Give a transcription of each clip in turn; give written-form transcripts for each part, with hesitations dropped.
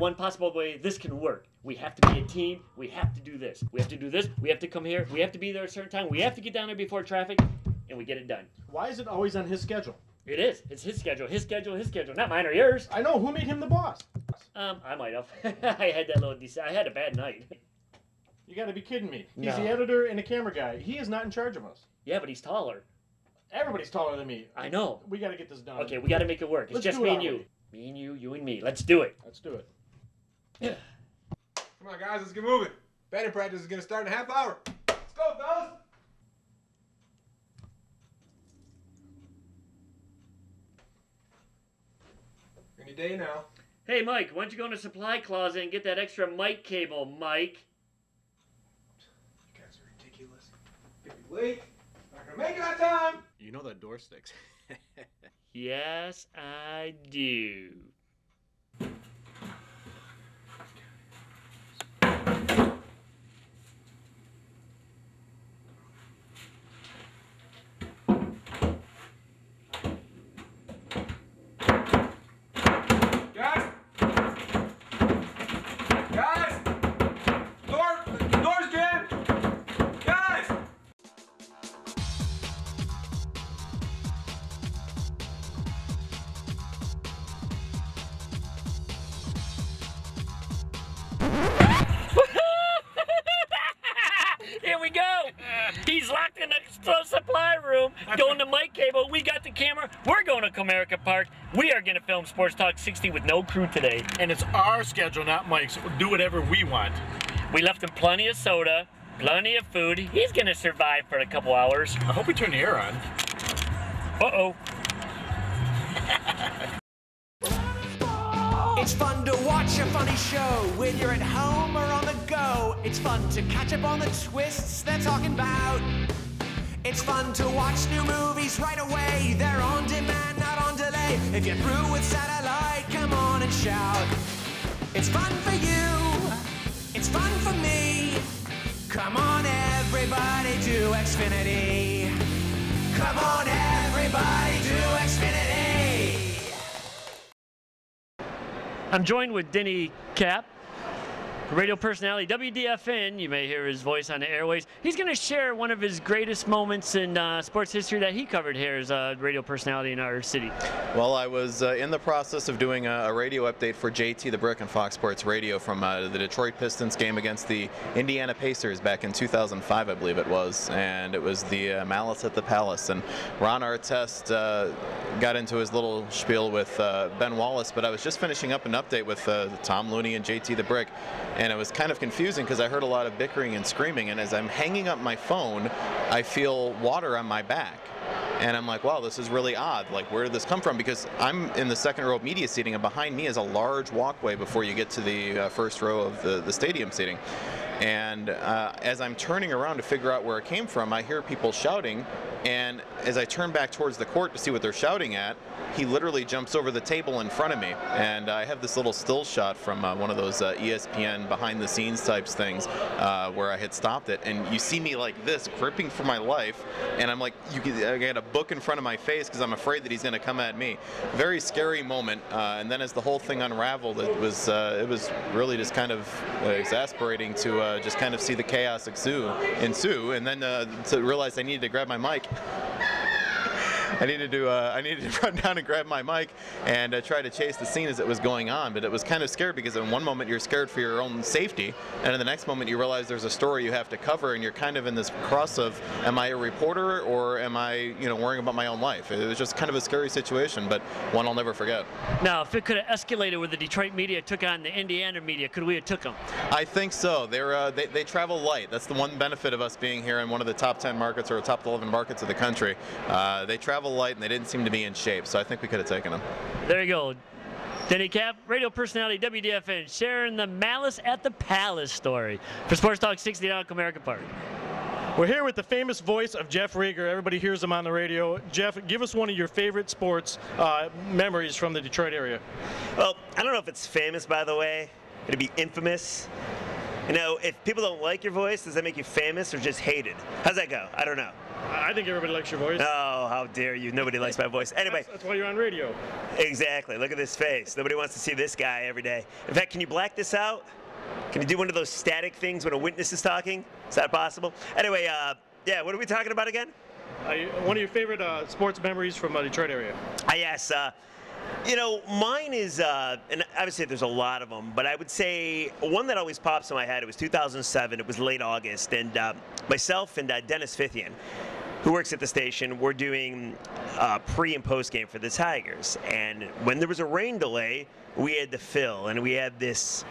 one possible way this can work. We have to be a team. We have to do this. We have to do this. We have to come here. We have to be there at a certain time. We have to get down there before traffic, and we get it done. Why is it always on his schedule? It is. It's his schedule. His schedule. His schedule. Not mine or yours. I know. Who made him the boss? I might have. I had that little. I had a bad night. You got to be kidding me. He's No. the editor and a camera guy. He is not in charge of us. Yeah, but he's taller. Everybody's taller than me. I know. We got to get this done. Okay, we got to make it work. It's Let's just do it me and our you. way. Me and you, you and me. Let's do it. Let's do it. Yeah. Come on, guys, let's get moving. Batting practice is going to start in a half hour. Let's go, fellas. Any day now. Hey, Mike, why don't you go in the supply closet and get that extra mic cable, Mike? You guys are ridiculous. Gonna be late. Not gonna make it on time. You know that door sticks. Yes, I do. Guys! Guys! Door's jammed! Guys! Here we go. He's locked in the supply room, going to mic cable. We got the camera. We're going to Comerica Park. We are going to film Sports Talk 60 with no crew today. And it's our schedule, not Mike's. We'll do whatever we want. We left him plenty of soda, plenty of food. He's going to survive for a couple hours. I hope we turn the air on. Uh-oh. It's fun to watch a funny show when you're at home or on the go. It's fun to catch up on the twists they're talking about. It's fun to watch new movies right away. They're on demand, not on delay. If you're through with satellite, come on and shout. It's fun for you. It's fun for me. Come on, everybody, to Xfinity. Come on, everybody, to Xfinity. I'm joined with Denny Cap, radio personality, WDFN. You may hear his voice on the airways. He's going to share one of his greatest moments in sports history that he covered here as a radio personality in our city. Well, I was in the process of doing a radio update for JT the Brick on Fox Sports Radio from the Detroit Pistons game against the Indiana Pacers back in 2005, I believe it was, and it was the Malice at the Palace. And Ron Artest got into his little spiel with Ben Wallace, but I was just finishing up an update with Tom Looney and JT the Brick, and it was kind of confusing because I heard a lot of bickering and screaming, and as I'm hanging up my phone, I feel water on my back. And I'm like, wow, this is really odd. Like, where did this come from? Because I'm in the second row of media seating, and behind me is a large walkway before you get to the first row of the stadium seating. And as I'm turning around to figure out where it came from, I hear people shouting. And as I turn back towards the court to see what they're shouting at, he literally jumps over the table in front of me. And I have this little still shot from one of those ESPN behind-the-scenes types things where I had stopped it. And you see me like this, gripping for my life. And I'm like, I got a book in front of my face because I'm afraid that he's going to come at me. Very scary moment. And then as the whole thing unraveled, it was really just kind of exasperating to just kind of see the chaos ensue. And then to realize I needed to grab my mic. I needed to run down and grab my mic and try to chase the scene as it was going on. But it was kind of scary because in one moment you're scared for your own safety, and in the next moment you realize there's a story you have to cover, and you're kind of in this cross of, am I a reporter or am I, worrying about my own life? It was just kind of a scary situation, but one I'll never forget. Now, if it could have escalated where the Detroit media took on the Indiana media, could we have took them? I think so. They travel light. That's the one benefit of us being here in one of the top 10 markets or top 11 markets of the country. They travel light, and they didn't seem to be in shape, so I think we could have taken them. There you go. Denny Cap, radio personality, WDFN, sharing the Malice at the Palace story for Sports Talk 60 down at Comerica Park. We're here with the famous voice of Jeff Rieger. Everybody hears him on the radio. Jeff, give us one of your favorite sports memories from the Detroit area. Well, I don't know if it's famous, by the way. It'd be infamous. If people don't like your voice, does that make you famous or just hated? How's that go? I don't know. I think everybody likes your voice. Oh, how dare you. Nobody likes my voice. Anyway. That's why you're on radio. Exactly. Look at this face. Nobody wants to see this guy every day. In fact, can you black this out? Can you do one of those static things when a witness is talking? Is that possible? Anyway, yeah, what are we talking about again? One of your favorite sports memories from Detroit area? Yes. You know, mine is, and obviously there's a lot of them, but I would say one that always pops in my head, it was 2007, it was late August, and myself and Dennis Fithian, who works at the station, were doing pre and post game for the Tigers. And when there was a rain delay, we had to fill, and we had this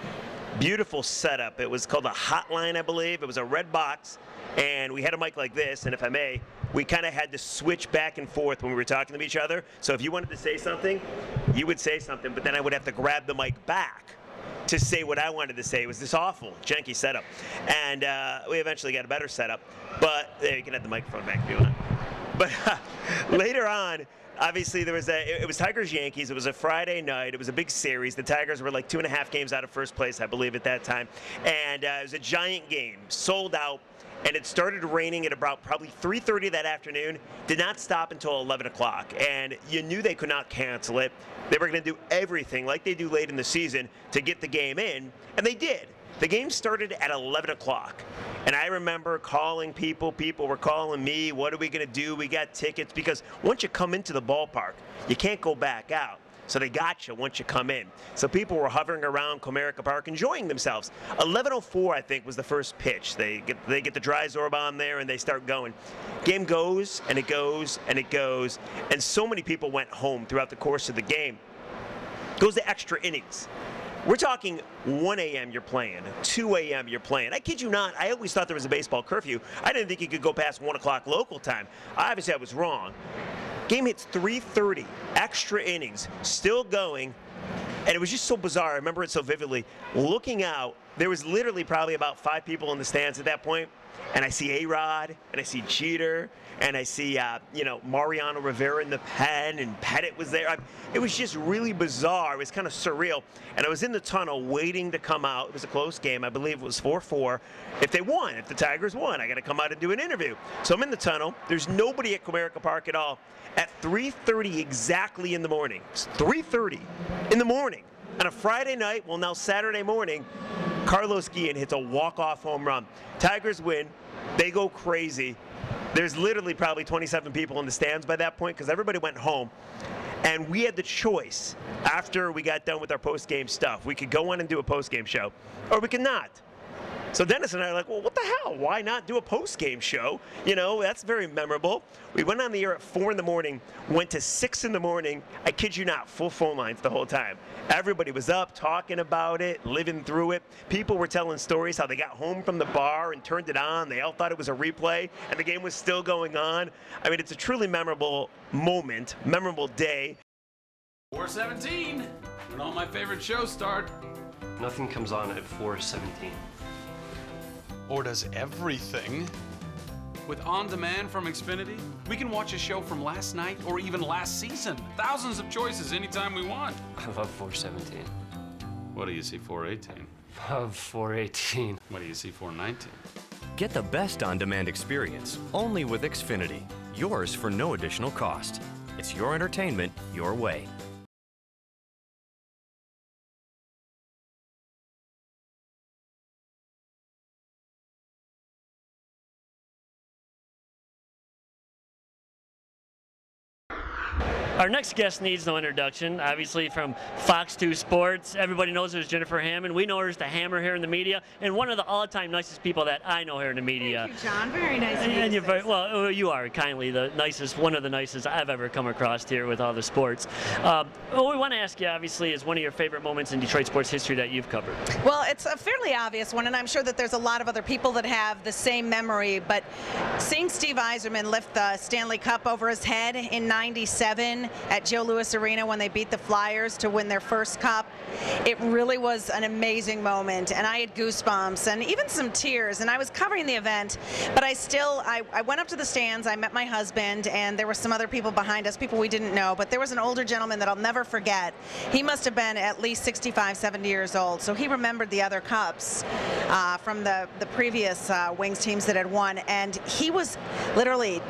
beautiful setup. It was called a hotline, I believe. It was a red box, and we had a mic like this, and if I may, we kind of had to switch back and forth when we were talking to each other. So if you wanted to say something, you would say something, but then I would have to grab the mic back to say what I wanted to say. It was this awful, janky setup. And we eventually got a better setup, but you can have the microphone back if you want. But later on, obviously there was it was Tigers-Yankees. It was a Friday night. It was a big series. The Tigers were like 2.5 games out of first place, I believe, at that time. And it was a giant game, sold out. And it started raining at about probably 3:30 that afternoon. Did not stop until 11 o'clock. And you knew they could not cancel it. They were going to do everything like they do late in the season to get the game in. And they did. The game started at 11 o'clock. And I remember calling people. People were calling me. What are we going to do? We got tickets. Because once you come into the ballpark, you can't go back out. So they got you once you come in. So people were hovering around Comerica Park enjoying themselves. 11:04, I think, was the first pitch. They get the dry zorb on there and they start going. Game goes and it goes and it goes. And so many people went home throughout the course of the game. Goes to extra innings. We're talking 1 a.m. you're playing, 2 a.m. you're playing. I kid you not, I always thought there was a baseball curfew. I didn't think you could go past 1 o'clock local time. Obviously, I was wrong. Game hits 3:30, extra innings, still going, and it was just so bizarre. I remember it so vividly. Looking out, there was literally probably about 5 people in the stands at that point, and I see A-Rod, and I see Jeter, and I see, Mariano Rivera in the pen, and Pettit was there. It was just really bizarre. It was kind of surreal. And I was in the tunnel waiting to come out. It was a close game. I believe it was 4-4. If they won, if the Tigers won, I got to come out and do an interview. So I'm in the tunnel. There's nobody at Comerica Park at all. At 3:30 exactly in the morning, it's 3:30 in the morning, on a Friday night, well, now Saturday morning, Carlos Guillen hits a walk-off home run. Tigers win. They go crazy. There's literally probably 27 people in the stands by that point because everybody went home. And we had the choice after we got done with our post-game stuff. We could go on and do a post-game show, or we could not. So Dennis and I are like, well, what the hell? Why not do a post-game show? You know, that's very memorable. We went on the air at 4 in the morning, went to 6 in the morning. I kid you not, full phone lines the whole time. Everybody was up talking about it, living through it. People were telling stories how they got home from the bar and turned it on. They all thought it was a replay, and the game was still going on. I mean, it's a truly memorable moment, memorable day. 4:17, when all my favorite shows start. Nothing comes on at 4:17. Or does everything? With On Demand from Xfinity, we can watch a show from last night or even last season. Thousands of choices anytime we want. I love 4:17. What do you see 4:18? Love 4:18. What do you see 4:19? Get the best on-demand experience only with Xfinity. Yours for no additional cost. It's your entertainment, your way. Our next guest needs no introduction. Obviously from Fox 2 Sports, everybody knows her as Jennifer Hammond. We know her as the Hammer here in the media, and one of the all-time nicest people that I know here in the media. Thank you, John. Very nice of you. And you're very, well, you are kindly the nicest, one of the nicest I've ever come across here with all the sports. What we want to ask you, obviously, is one of your favorite moments in Detroit sports history that you've covered. Well, it's a fairly obvious one, and I'm sure that there's a lot of other people that have the same memory, but seeing Steve Yzerman lift the Stanley Cup over his head in '97, at Joe Louis Arena when they beat the Flyers to win their first cup. It really was an amazing moment, and I had goosebumps and even some tears, and I was covering the event, but I went up to the stands, I met my husband, and there were some other people behind us, people we didn't know, but there was an older gentleman that I'll never forget. He must have been at least 65, 70 years old, so he remembered the other cups from the previous Wings teams that had won, and he was literally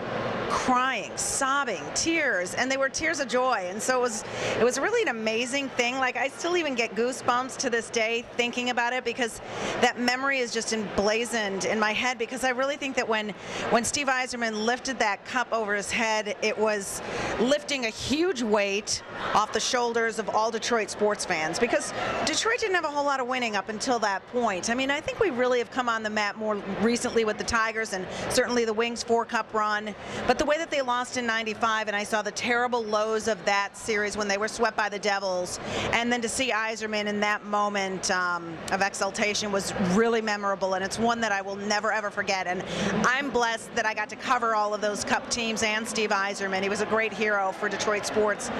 crying, sobbing, tears, and they were tears of joy. And so it was really an amazing thing. Like, I still even get goosebumps to this day thinking about it, because that memory is just emblazoned in my head, because I really think that when Steve Yzerman lifted that cup over his head, it was lifting a huge weight off the shoulders of all Detroit sports fans, because Detroit didn't have a whole lot of winning up until that point. I mean, I think we really have come on the map more recently with the Tigers and certainly the Wings 4-cup run, but the way that they lost in '95, and I saw the terrible lows of that series when they were swept by the Devils, and then to see Yzerman in that moment of exultation was really memorable, and it's one that I will never ever forget. And I'm blessed that I got to cover all of those cup teams and Steve Yzerman. He was a great hero for Detroit sports.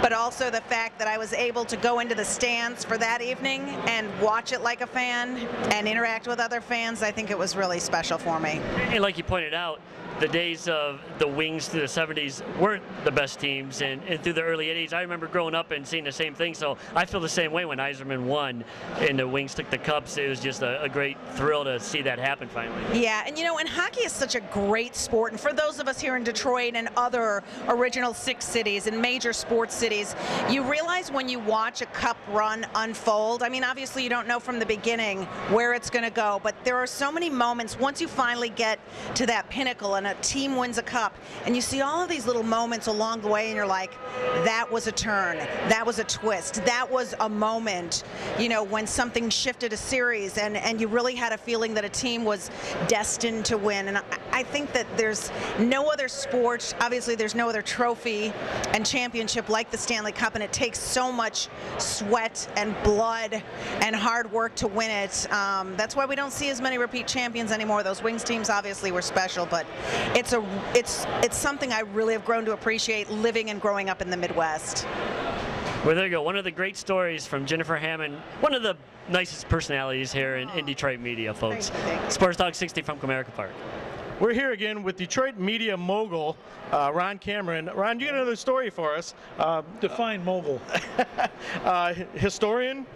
But also the fact that I was able to go into the stands for that evening and watch it like a fan and interact with other fans, I think it was really special for me. And like you pointed out, the days of the Wings through the 70s weren't the best teams, and through the early 80s, I remember growing up and seeing the same thing, so I feel the same way when Yzerman won and the Wings took the Cups. It was just a great thrill to see that happen finally. Yeah, and you know, and hockey is such a great sport, and for those of us here in Detroit and other original 6 cities and major sports cities, you realize when you watch a Cup run unfold, I mean, obviously you don't know from the beginning where it's going to go, but there are so many moments once you finally get to that pinnacle and a team wins a cup, and you see all of these little moments along the way, and you're like, that was a turn, that was a twist, that was a moment, you know, when something shifted a series, and you really had a feeling that a team was destined to win. And I think that there's no other sport, obviously there's no other trophy and championship like the Stanley Cup, and it takes so much sweat and blood and hard work to win it. That's why we don't see as many repeat champions anymore. Those Wings teams obviously were special, but it's something I really have grown to appreciate living and growing up in the Midwest. Well, there you go. One of the great stories from Jennifer Hammond, one of the nicest personalities here in Detroit media, folks. Thank you. Sports Talk 60 from Comerica Park. We're here again with Detroit media mogul, Ron Cameron. Ron, you got another story for us. Define mogul. Historian?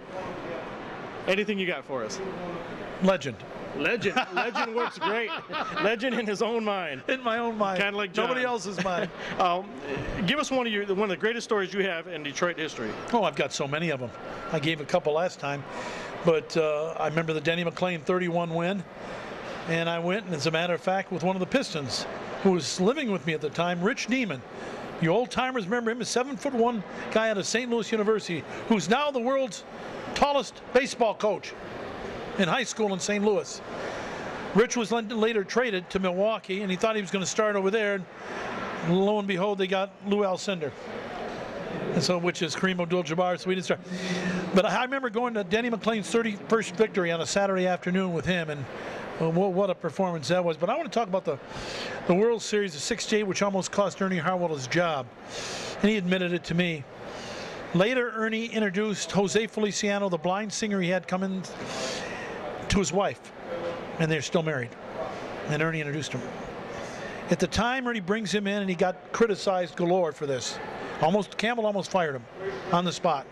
Anything you got for us? Legend. Legend. Legend works great. Legend in his own mind. In my own mind. Kind of like John. Nobody else's mind. Give us one of the greatest stories you have in Detroit history. Oh, I've got so many of them. I gave a couple last time, but I remember the Denny McLean 31 win, and I went, and as a matter of fact, with one of the Pistons who was living with me at the time, Rich Neiman. You old timers remember him, a 7'1" guy out of St. Louis University, who's now the world's tallest baseball coach in high school in St. Louis. Rich was later traded to Milwaukee, and he thought he was going to start over there. And lo and behold, they got Lou Alcindor, and so, which is Kareem Abdul-Jabbar, so we didn't start. But I remember going to Denny McLean's 31st victory on a Saturday afternoon with him, and what a performance that was. But I want to talk about the World Series of '68, which almost cost Ernie Harwell his job, and he admitted it to me. Later, Ernie introduced Jose Feliciano, the blind singer he had come in, to his wife, and they're still married, and Ernie introduced him. At the time, Ernie brings him in, and he got criticized galore for this. Campbell almost fired him on the spot.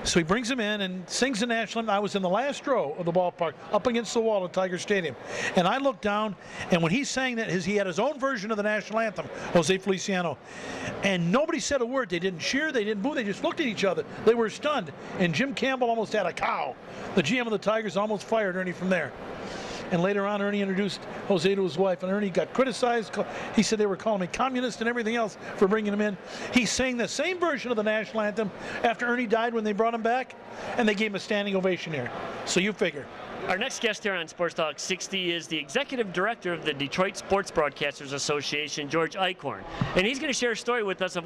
So he brings him in and sings the national anthem. I was in the last row of the ballpark, up against the wall at Tiger Stadium, and I looked down, and when he sang that, he had his own version of the national anthem, Jose Feliciano, and nobody said a word. They didn't cheer, they didn't boo, they just looked at each other. They were stunned, and Jim Campbell almost had a cow. The GM of the Tigers almost fired Ernie from there. And later on, Ernie introduced Jose to his wife, and Ernie got criticized. He said they were calling me communist and everything else for bringing him in. He sang the same version of the national anthem after Ernie died when they brought him back, and they gave him a standing ovation here. So you figure. Our next guest here on Sports Talk 60 is the Executive Director of the Detroit Sports Broadcasters Association, George Eichhorn. And he's going to share a story with us of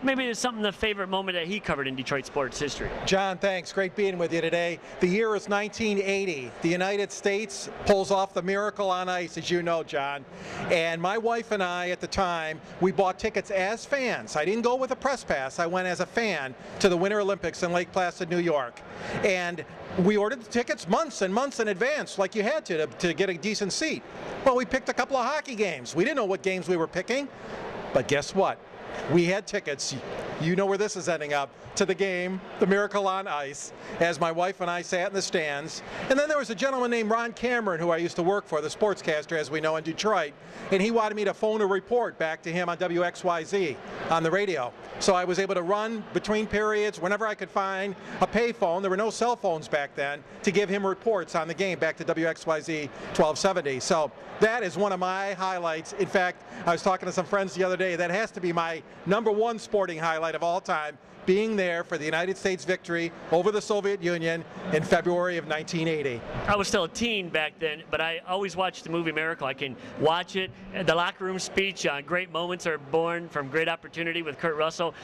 maybe it's something, the favorite moment that he covered in Detroit sports history. John, thanks. Great being with you today. The year is 1980. The United States pulls off the miracle on ice, as you know, John. And my wife and I, at the time, we bought tickets as fans. I didn't go with a press pass. I went as a fan to the Winter Olympics in Lake Placid, New York. And we ordered the tickets months and months in advance, like you had to get a decent seat. Well, we picked a couple of hockey games. We didn't know what games we were picking, but guess what? We had tickets. You know where this is ending up, to the game, the Miracle on Ice, as my wife and I sat in the stands. And then there was a gentleman named Ron Cameron, who I used to work for, the sportscaster, as we know, in Detroit, and he wanted me to phone a report back to him on WXYZ on the radio. So I was able to run between periods whenever I could find a payphone. There were no cell phones back then, to give him reports on the game back to WXYZ 1270. So that is one of my highlights. In fact, I was talking to some friends the other day, that has to be my #1 sporting highlight of all time, being there for the United States victory over the Soviet Union in February of 1980. I was still a teen back then, but I always watched the movie Miracle. I can watch it. The locker room speech, great moments are born from great opportunity with Kurt Russell.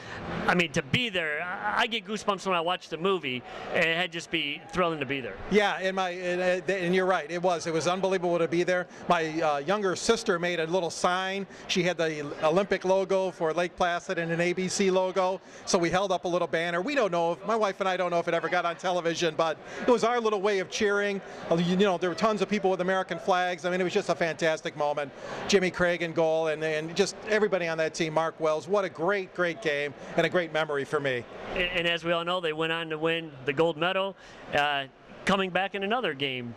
I mean, to be there, I get goosebumps when I watch the movie. It had just be thrilling to be there. Yeah, and you're right. It was unbelievable to be there. My younger sister made a little sign. She had the Olympic logo for Lake Placid and an ABC logo. So we held up a little banner. We don't know if, my wife and I don't know if it ever got on television, but it was our little way of cheering. You know, there were tons of people with American flags. I mean, it was just a fantastic moment. Jimmy Craig in goal, and just everybody on that team. Mark Wells, what a great game and a great memory for me. And as we all know, they went on to win the gold medal, coming back in another game.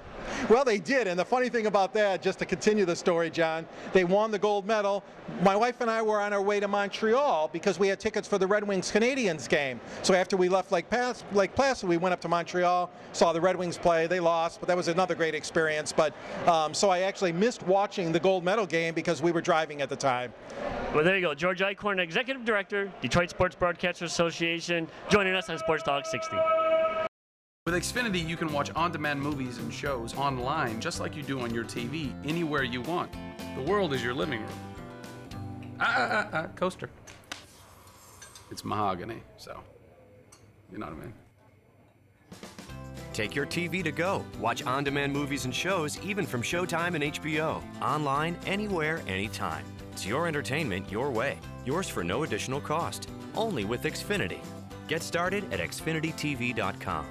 Well, they did, and the funny thing about that, just to continue the story, John, they won the gold medal. My wife and I were on our way to Montreal because we had tickets for the Red Wings Canadiens game. So after we left Lake Placid, we went up to Montreal, saw the Red Wings play. They lost, but that was another great experience. But so I actually missed watching the gold medal game because we were driving at the time. Well, there you go. George Eichhorn, Executive Director, Detroit Sports Broadcasters Association, joining us on Sports Talk 60. With Xfinity, you can watch on-demand movies and shows online, just like you do on your TV, anywhere you want. The world is your living room. Coaster. It's mahogany, so you know what I mean. Take your TV to go. Watch on-demand movies and shows, even from Showtime and HBO. Online, anywhere, anytime. It's your entertainment, your way. Yours for no additional cost. Only with Xfinity. Get started at xfinitytv.com.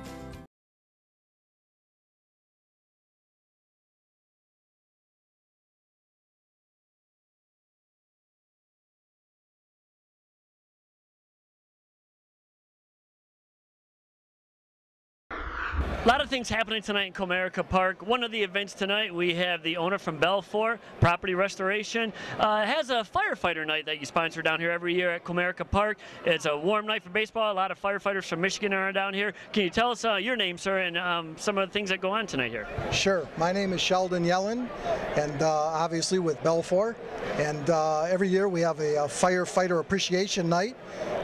A lot of things happening tonight in Comerica Park. One of the events tonight, we have the owner from Belfour, Property Restoration, has a firefighter night that you sponsor down here every year at Comerica Park. It's a warm night for baseball. A lot of firefighters from Michigan are down here. Can you tell us your name, sir, and some of the things that go on tonight here? Sure. My name is Sheldon Yellen, and obviously with Belfour. And every year we have a firefighter appreciation night.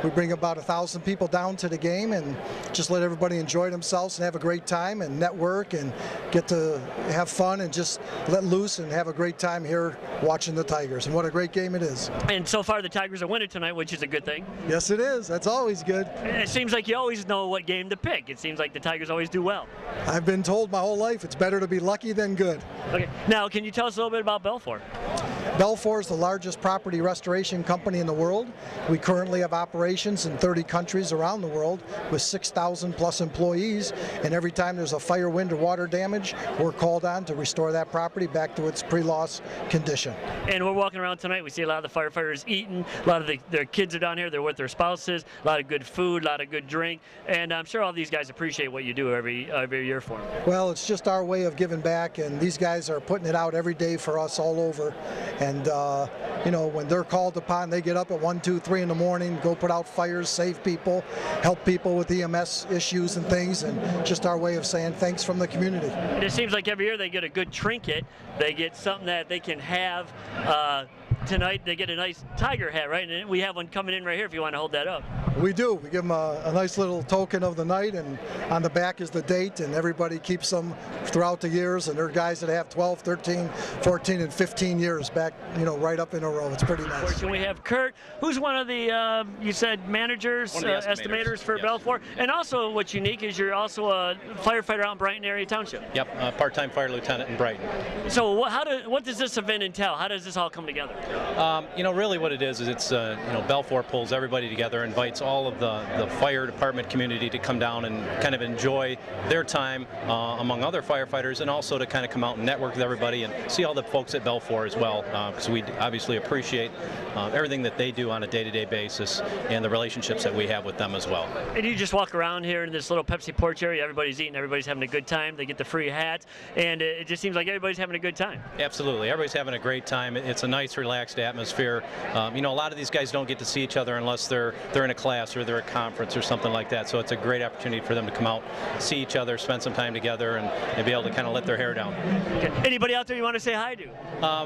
We bring about 1,000 people down to the game and just let everybody enjoy themselves and have a great time and network and get to have fun and just let loose and have a great time here watching the Tigers. And what a great game it is. And so far the Tigers are winning tonight, which is a good thing. Yes, it is. That's always good. It seems like you always know what game to pick. It seems like the Tigers always do well. I've been told my whole life it's better to be lucky than good. Okay. Now, can you tell us a little bit about Belfour? Belfour is the largest property restoration company in the world. We currently have operations in 30 countries around the world with 6,000 plus employees, and every time there's a fire, wind, or water damage, we're called on to restore that property back to its pre-loss condition. And we're walking around tonight, we see a lot of the firefighters eating, a lot of their kids are down here, they're with their spouses, a lot of good food, a lot of good drink, and I'm sure all these guys appreciate what you do every year for them. Well, it's just our way of giving back, and these guys are putting it out every day for us all over. And you know, when they're called upon, they get up at 1, 2, 3 in the morning, go put out fires, save people, help people with EMS issues and things, and just our way of saying thanks from the community. And it seems like every year they get a good trinket. They get something that they can have tonight, they get a nice Tiger hat, right? And we have one coming in right here if you want to hold that up. We do. We give them a nice little token of the night, and on the back is the date, and everybody keeps them throughout the years, and there are guys that have 12, 13, 14, and 15 years back, right up in a row. It's pretty nice. And we have Kurt, who's one of the, you said, managers, estimators for Belfour, and also what's unique is you're also a firefighter out in Brighton area township. Yep, part-time fire lieutenant in Brighton. So what does this event entail? How does this all come together? Really what it is it's, Belfour pulls everybody together, invites all of the fire department community to come down and kind of enjoy their time among other firefighters, and also to kind of come out and network with everybody and see all the folks at Belfour as well, because we obviously appreciate everything that they do on a day-to-day basis and the relationships that we have with them as well. And you just walk around here in this little Pepsi porch area, everybody's eating, everybody's having a good time, they get the free hats, and it just seems like everybody's having a good time. Absolutely, everybody's having a great time. It's a nice, relaxed atmosphere. A lot of these guys don't get to see each other unless they're in a class or they're at a conference or something like that, so it's a great opportunity for them to come out, see each other, spend some time together, and be able to kind of let their hair down. Okay. Anybody out there you want to say hi to?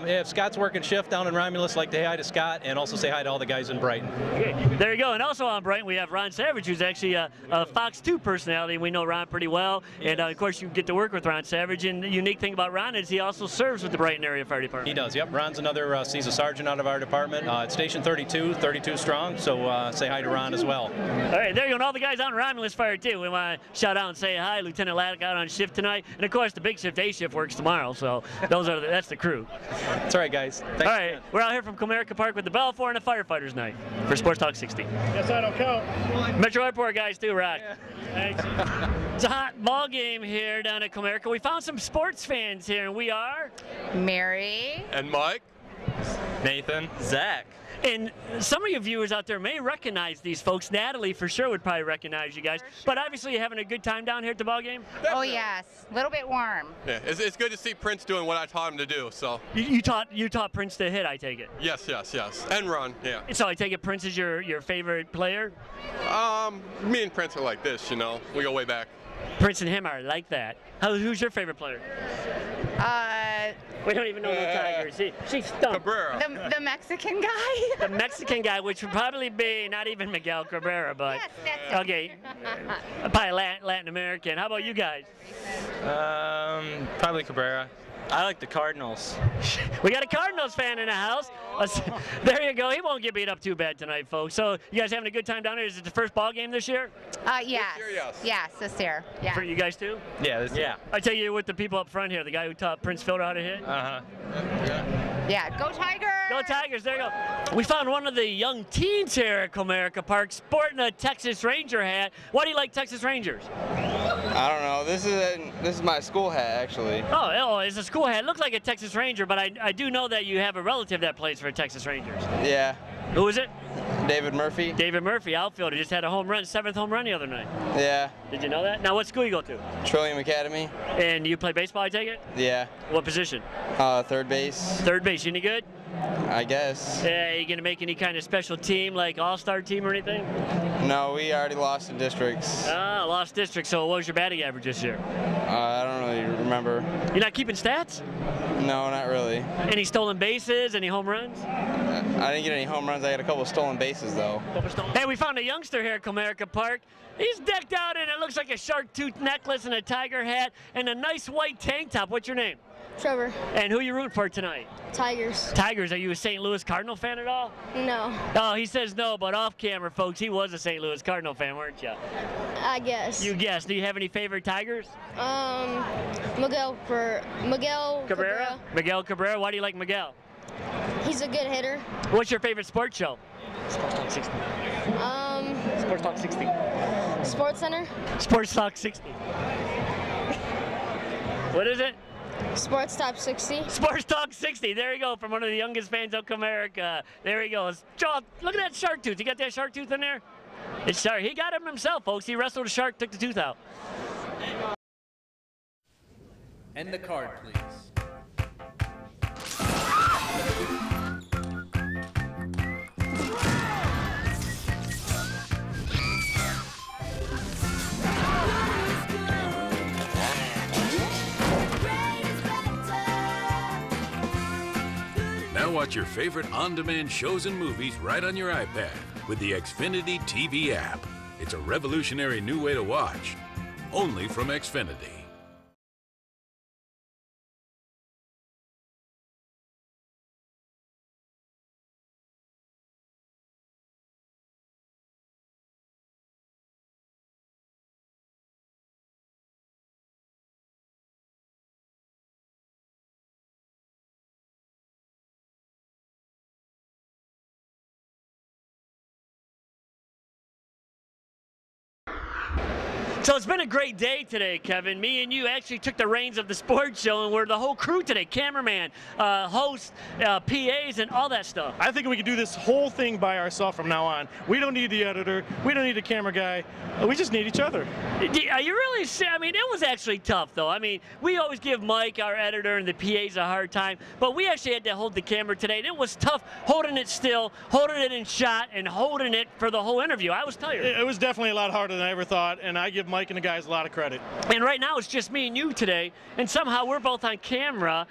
If Scott's working shift down in Romulus, like to say hi to Scott, and also say hi to all the guys in Brighton. Okay. There you go. And also on Brighton, we have Ron Savage, who's actually a Fox 2 personality. We know Ron pretty well, and of course you get to work with Ron Savage. And the unique thing about Ron is he also serves with the Brighton Area Fire Department. He does. Yep. Ron's another. He's a sergeant out of our department at Station 32 strong. So say hi to Ron as well. All right, there you go. And all the guys out in Romulus Fire too. We want to shout out and say hi. Lieutenant Laddick out on shift tonight, and of course the big shift A shift works tomorrow. So that's the crew. That's all right, guys. Thanks. All right, we're out here from Comerica Park with the Belfour and the Firefighters Night for Sports Talk 60. Guess I don't count. Metro Airport guys do rock. Yeah. Thanks. It's a hot ball game here down at Comerica. We found some sports fans here, and we are Mary and Mike, Nathan, Zach. And some of you viewers out there may recognize these folks. Natalie for sure would probably recognize you guys. Sure. But obviously you're having a good time down here at the ball game? Oh yes, a little bit warm. Yeah, it's good to see Prince doing what I taught him to do. So you taught Prince to hit, I take it? Yes, and run. Yeah. So I take it Prince is your favorite player? Me and Prince are like this, we go way back. Prince and him are like that. Who's your favorite player? We don't even know no Tigers. She's stumped. Cabrera. The Mexican guy? The Mexican guy, which would probably be not even Miguel Cabrera, but yes, that's okay, probably Latin American. How about you guys? Probably Cabrera. I like the Cardinals. We got a Cardinals fan in the house. There you go. He won't get beat up too bad tonight, folks. So you guys having a good time down there? Is it the first ball game this year? Yes. This year, yes. Yes, this year. Yeah. For you guys too? Yeah. Yeah. I tell you, with the people up front here, the guy who taught Prince Fielder how to hit. Yeah. Go Tigers! Go Tigers! There you go. We found one of the young teens here at Comerica Park sporting a Texas Ranger hat. Why do you like Texas Rangers? I don't know. This is my school hat actually. Oh, it's a school hat. It looks like a Texas Ranger, but I do know that you have a relative that plays for Texas Rangers. Yeah. Who is it? David Murphy. David Murphy, outfielder, just had a home run, 7th home run the other night. Yeah. Did you know that? Now, what school you go to? Trillium Academy. And you play baseball, I take it? Yeah. What position? Third base. Third base. You any good? I guess. Yeah, you gonna make any kind of special team, like all-star team or anything? No, we already lost in districts. Ah, lost districts. So what was your batting average this year? I don't really remember. You're not keeping stats? No, not really. Any stolen bases? Any home runs? I didn't get any home runs. I got a couple of stolen bases, though. Hey, we found a youngster here at Comerica Park. He's decked out in it looks like a shark tooth necklace and a tiger hat and a nice white tank top. What's your name? Trevor. And who are you rooting for tonight? Tigers. Tigers. Are you a St. Louis Cardinal fan at all? No. Oh, he says no, but off camera, folks, he was a St. Louis Cardinal fan, weren't you? I guess. You guessed. Do you have any favorite Tigers? Miguel Cabrera. Miguel Cabrera. Why do you like Miguel? He's a good hitter. What's your favorite sports show? Sports Talk 60. Sports Talk 60. Sports Center. Sports Talk 60. What is it? Sports Top 60. Sports Talk 60. There you go, from one of the youngest fans of Comerica. There he goes. Look at that shark tooth. You got that shark tooth in there? It's shark. He got him himself, folks. He wrestled a shark, took the tooth out. And the card, please. Now watch your favorite on-demand shows and movies right on your iPad with the Xfinity TV app. It's a revolutionary new way to watch, only from Xfinity. So it's been a great day today, Kevin. Me and you actually took the reins of the sports show, and we're the whole crew today, cameraman, host, PAs, and all that stuff. I think we can do this whole thing by ourselves from now on. We don't need the editor. We don't need a camera guy. We just need each other. Are you really? I mean, it was actually tough, though. I mean, we always give Mike, our editor, and the PAs a hard time, but we actually had to hold the camera today, and it was tough holding it still, holding it in shot, and holding it for the whole interview. I was tired. It was definitely a lot harder than I ever thought, and I give Mike and the guys a lot of credit. And right now it's just me and you today, and somehow we're both on camera,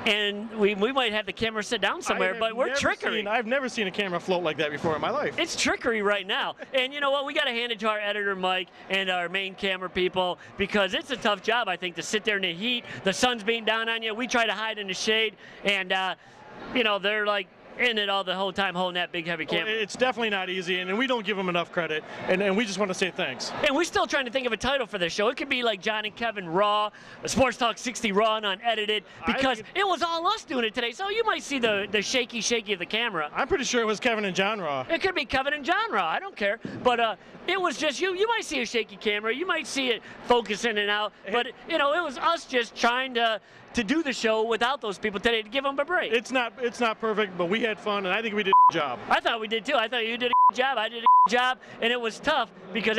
and we might have the camera sit down somewhere, but we're trickery. I've never seen a camera float like that before in my life. It's trickery right now. And you know what? We got to hand it to our editor, Mike, and our main camera people, because it's a tough job, I think, to sit there in the heat. The sun's beating down on you. We try to hide in the shade, and, you know, they're like in it all the whole time holding that big heavy camera. It's definitely not easy, and we don't give them enough credit, and we just want to say thanks. And we're still trying to think of a title for this show. It could be like John and Kevin Raw, Sports Talk 60 Raw and unedited, because it was all us doing it today. So you might see the shaky of the camera. I'm pretty sure it was Kevin and John Raw. It could be Kevin and John Raw. I don't care. But it was just you. You might see a shaky camera. You might see it focus in and out. But, you know, it was us just trying to do the show without those people today, to give them a break. It's not perfect, but we had fun, and I think we did a good job. I thought we did too. I thought you did a good job. I did a good job, and it was tough because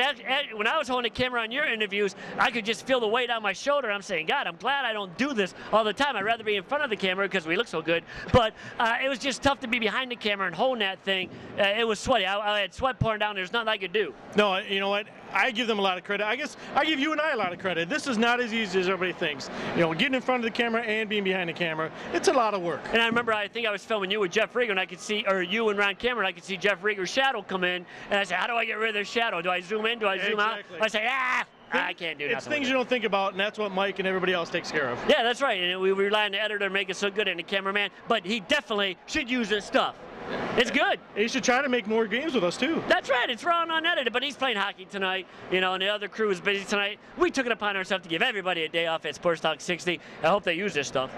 when I was holding the camera on your interviews, I could just feel the weight on my shoulder. I'm saying, God, I'm glad I don't do this all the time. I'd rather be in front of the camera because we look so good. But it was just tough to be behind the camera and holding that thing. It was sweaty. I had sweat pouring down. There's nothing I could do. No, you know what? I give them a lot of credit. I guess I give you and I a lot of credit. This is not as easy as everybody thinks. You know, getting in front of the camera and being behind the camera, it's a lot of work. And I remember, I think I was filming you with Jeff Rieger, and I could see, or you and Ron Cameron, I could see Jeff Rieger's shadow come in, and I said, how do I get rid of this shadow? Do I zoom in? Do I zoom out? I say, I can't do nothing. It's things you don't think about, and that's what Mike and everybody else takes care of. Yeah, that's right. And we rely on the editor to make it so good, and the cameraman, but he definitely should use this stuff. It's good. He should try to make more games with us, too. That's right. It's raw and unedited, but he's playing hockey tonight, you know, and the other crew is busy tonight. We took it upon ourselves to give everybody a day off at Sports Talk 60. I hope they use this stuff.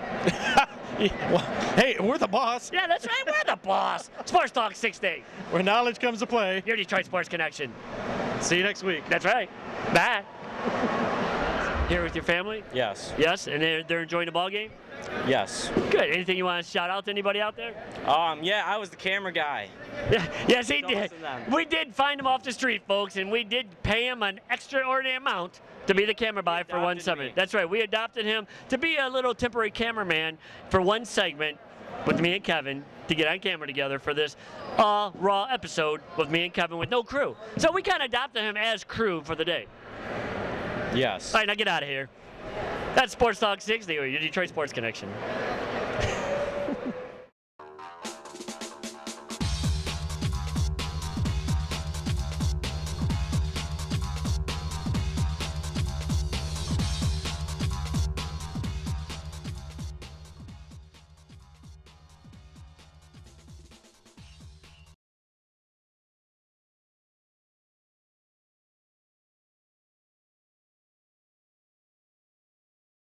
Well, hey, we're the boss. Yeah, that's right. We're the boss. Sports Talk 60. Where knowledge comes to play. Your Detroit Sports Connection. See you next week. That's right. Bye. Here with your family? Yes. Yes, and they're enjoying the ball game? Yes. Good. Anything you want to shout out to anybody out there? Yeah, I was the camera guy. Yes, he did. We did find him off the street, folks, and we did pay him an extraordinary amount to be the camera guy for one segment. That's right. We adopted him to be a little temporary cameraman for one segment with me and Kevin to get on camera together for this raw episode with me and Kevin with no crew. So we kind of adopted him as crew for the day. Yes. All right, now get out of here. That's Sports Talk 60, or your Detroit Sports Connection.